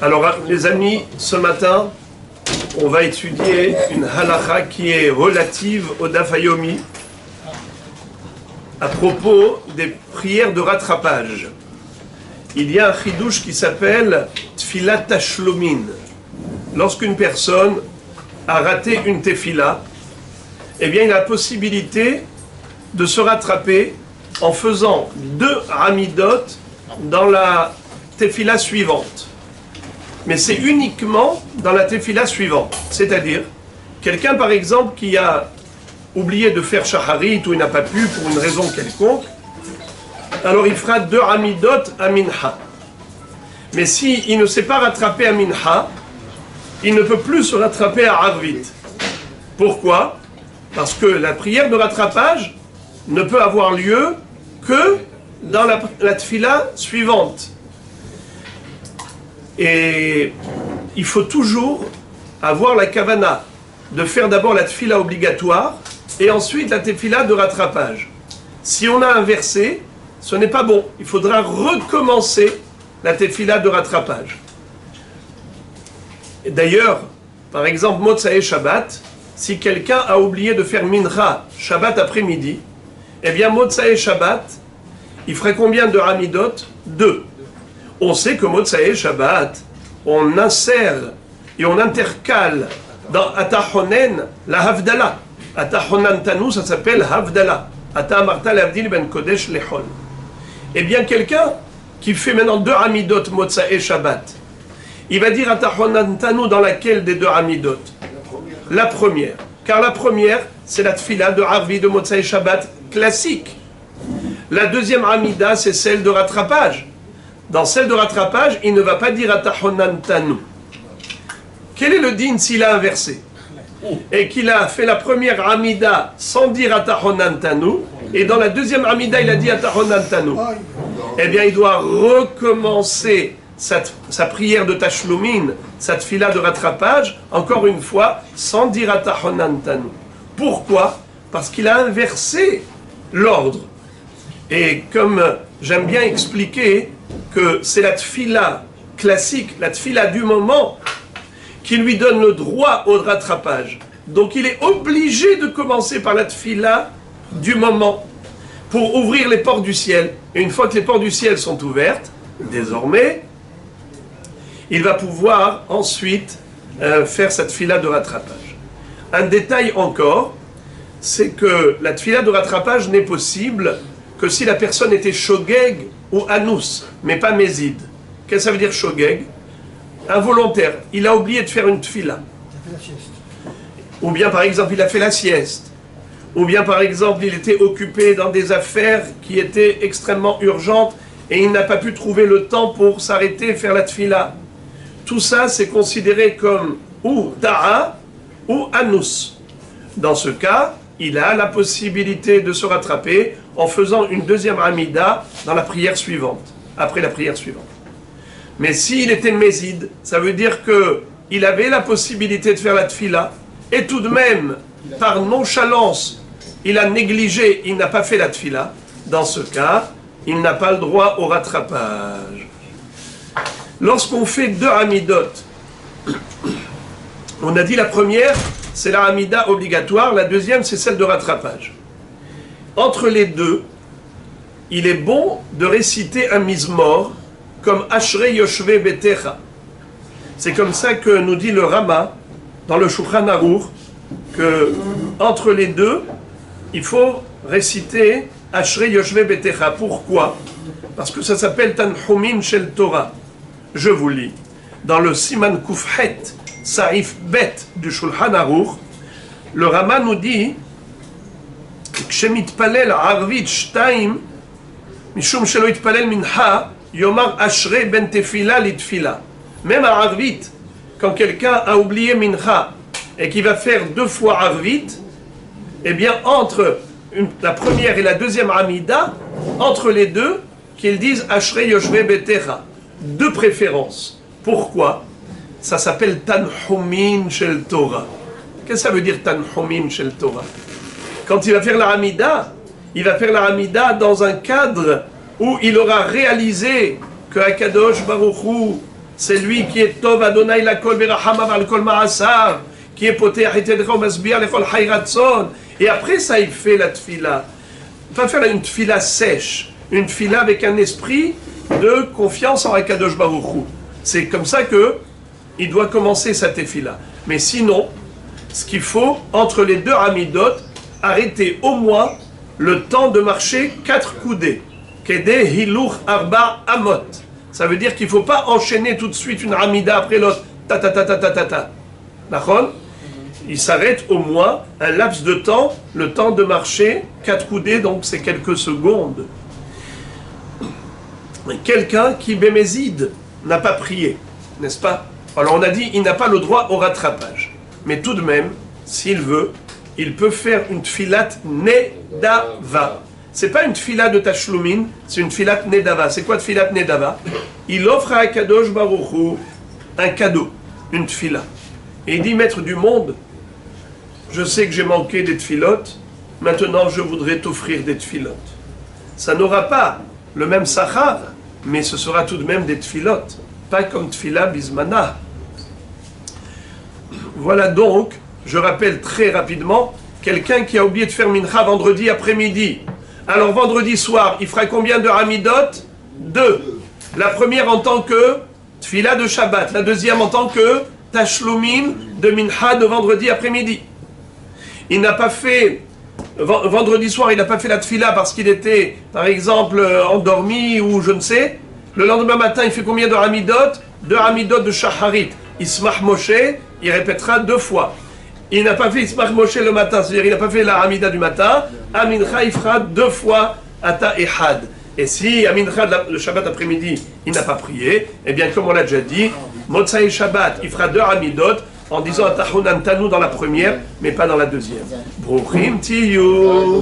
Alors les amis, ce matin, on va étudier une halakha qui est relative au Daf Yomi à propos des prières de rattrapage. Il y a un chidouche qui s'appelle Tfilat Tashlumin. Lorsqu'une personne a raté une tefila, eh bien il a la possibilité de se rattraper en faisant 2 ramidot dans la tefila suivante. Mais c'est uniquement dans la tefila suivante. C'est-à-dire, quelqu'un par exemple qui a oublié de faire shaharit ou il n'a pas pu pour une raison quelconque, alors il fera 2 ramidot à minha. Mais s'il ne s'est pas rattrapé à minha, il ne peut plus se rattraper à arvit. Pourquoi? Parce que la prière de rattrapage ne peut avoir lieu que dans la tefila suivante. Et il faut toujours avoir la kavana de faire d'abord la tefila obligatoire et ensuite la tefila de rattrapage. Si on a inversé, ce n'est pas bon. Il faudra recommencer la tefila de rattrapage. D'ailleurs, par exemple, Motsai Shabbat, si quelqu'un a oublié de faire mincha Shabbat après-midi, eh bien Motsai Shabbat, il ferait combien de ramidot? 2. On sait que Motsai Shabbat, on insère et on intercale dans Atahonen la Havdalah. Atahonan Tanou, ça s'appelle Havdalah. Ata Amarta Lavdil ben Kodesh Lechol. Eh bien, quelqu'un qui fait maintenant 2 ramidot Motsai Shabbat, il va dire Atahonan Tanou dans laquelle des 2 ramidot? La première. Car la première, c'est la tfila de Arvi de Motsai Shabbat classique. La deuxième ramida, c'est celle de rattrapage. Dans celle de rattrapage, il ne va pas dire Atahonan Tanou. Quel est le din s'il a inversé? Et qu'il a fait la première Amida sans dire Atahonan Tanou, et dans la deuxième Amida, il a dit Atahonan Tanou. Eh bien, il doit recommencer sa prière de Tashlumin, sa tfila de rattrapage, encore une fois, sans dire Atahonan Tanou. Pourquoi? Parce qu'il a inversé l'ordre. Et comme j'aime bien expliquer que c'est la tfila classique, la tfila du moment, qui lui donne le droit au rattrapage. Donc il est obligé de commencer par la tfila du moment pour ouvrir les portes du ciel. Et une fois que les portes du ciel sont ouvertes, désormais, il va pouvoir ensuite faire cette tfila de rattrapage. Un détail encore, c'est que la tfila de rattrapage n'est possible que si la personne était shogeg ou anous, mais pas mézid. Qu'est-ce que ça veut dire shogeg? Involontaire. Il a oublié de faire une tfila. Ou bien par exemple il a fait la sieste. Ou bien par exemple il était occupé dans des affaires qui étaient extrêmement urgentes et il n'a pas pu trouver le temps pour s'arrêter et faire la tfila. Tout ça c'est considéré comme ou ta'a ou anous. Dans ce cas, il a la possibilité de se rattraper en faisant une deuxième amida dans la prière suivante, après la prière suivante. Mais s'il était mézid, ça veut dire qu'il avait la possibilité de faire la tfila, et tout de même, par nonchalance, il a négligé, il n'a pas fait la tfila. Dans ce cas, il n'a pas le droit au rattrapage. Lorsqu'on fait 2 amidot, on a dit la première, c'est la amida obligatoire, la deuxième, c'est celle de rattrapage. Entre les deux, il est bon de réciter un mizmor comme Ashrei Yoshve Betecha. C'est comme ça que nous dit le Rama dans le Shulchan Aruch, que entre les deux, il faut réciter Ashrei Yoshve Betecha. Pourquoi? Parce que ça s'appelle Tanhumin Shel Torah. Je vous lis. Dans le Siman Kufhet, Saif Bet du Shulchan Aruch, le Rama nous dit Kshemit-palel Arvit Shtaim Mishum Shelo Itpalel Minha Yomar Ashrei Ben Tefila Litfila. Même à Arvit, quand quelqu'un a oublié Mincha et qui va faire 2 fois Arvit, eh bien entre la première et la deuxième Amida, entre les deux, qu'ils disent Ashrei Yoshve Betecha. De préférence. Pourquoi? Ça s'appelle Tanhumin Shel Torah. Qu'est-ce que ça veut dire Tanhumin Shel Torah? Quand il va faire la Hamida, il va faire la Hamida dans un cadre où il aura réalisé que Akadosh Baruch Hu c'est lui qui est Tov Adonai Lakol Berachamav Al Kol Ma'asav, qui est Poter Hitedra Masbiach Lechol Hayratzon. Et après ça, il fait la tfila. Il va faire une tfila sèche, une tfila avec un esprit de confiance en Akadosh Baruch Hu. C'est comme ça que il doit commencer sa tefila. Mais sinon, ce qu'il faut, entre les deux Hamidot, arrêter au moins le temps de marcher 4 coudées. Kedeh Hiluch Arba Amot. Ça veut dire qu'il ne faut pas enchaîner tout de suite une Hamida après l'autre. Ta ta ta ta ta ta ta. D'accord ? Il s'arrête au moins un laps de temps, le temps de marcher 4 coudées, donc c'est quelques secondes. Quelqu'un qui béméside n'a pas prié, n'est-ce pas? Alors on a dit il n'a pas le droit au rattrapage. Mais tout de même, s'il veut, il peut faire une tfilat nedava. C'est pas une tfilat de tashlumin, c'est une tfilat nedava. C'est quoi tfilat nedava? Il offre à Akadosh Baruch Hu un cadeau, une tfila. Et il dit, maître du monde, je sais que j'ai manqué des tfilotes, maintenant je voudrais t'offrir des tfilotes. Ça n'aura pas le même sachar, mais ce sera tout de même des tfilotes, pas comme tfila bismana. Voilà donc, je rappelle très rapidement, quelqu'un qui a oublié de faire mincha vendredi après-midi. Alors vendredi soir, il fera combien de hamidot? 2. La première en tant que tfila de Shabbat, la deuxième en tant que tashlumin de mincha de vendredi après-midi. Il n'a pas fait, vendredi soir, il n'a pas fait la tfila parce qu'il était, par exemple, endormi ou je ne sais. Le lendemain matin, il fait combien de hamidot? 2 hamidot de shaharit. Ismach Moshe, il répétera 2 fois. Il n'a pas fait Ismach Moshe le matin, c'est-à-dire il n'a pas fait la hamida du matin. Amincha, il fera 2 fois Ata Ehad. Et si Amincha, le Shabbat après-midi, il n'a pas prié, eh bien, comme on l'a déjà dit, Motzai Shabbat, il fera 2 hamidot, en disant Atahunan Tanu dans la première, mais pas dans la deuxième. Bruchim Tiyu.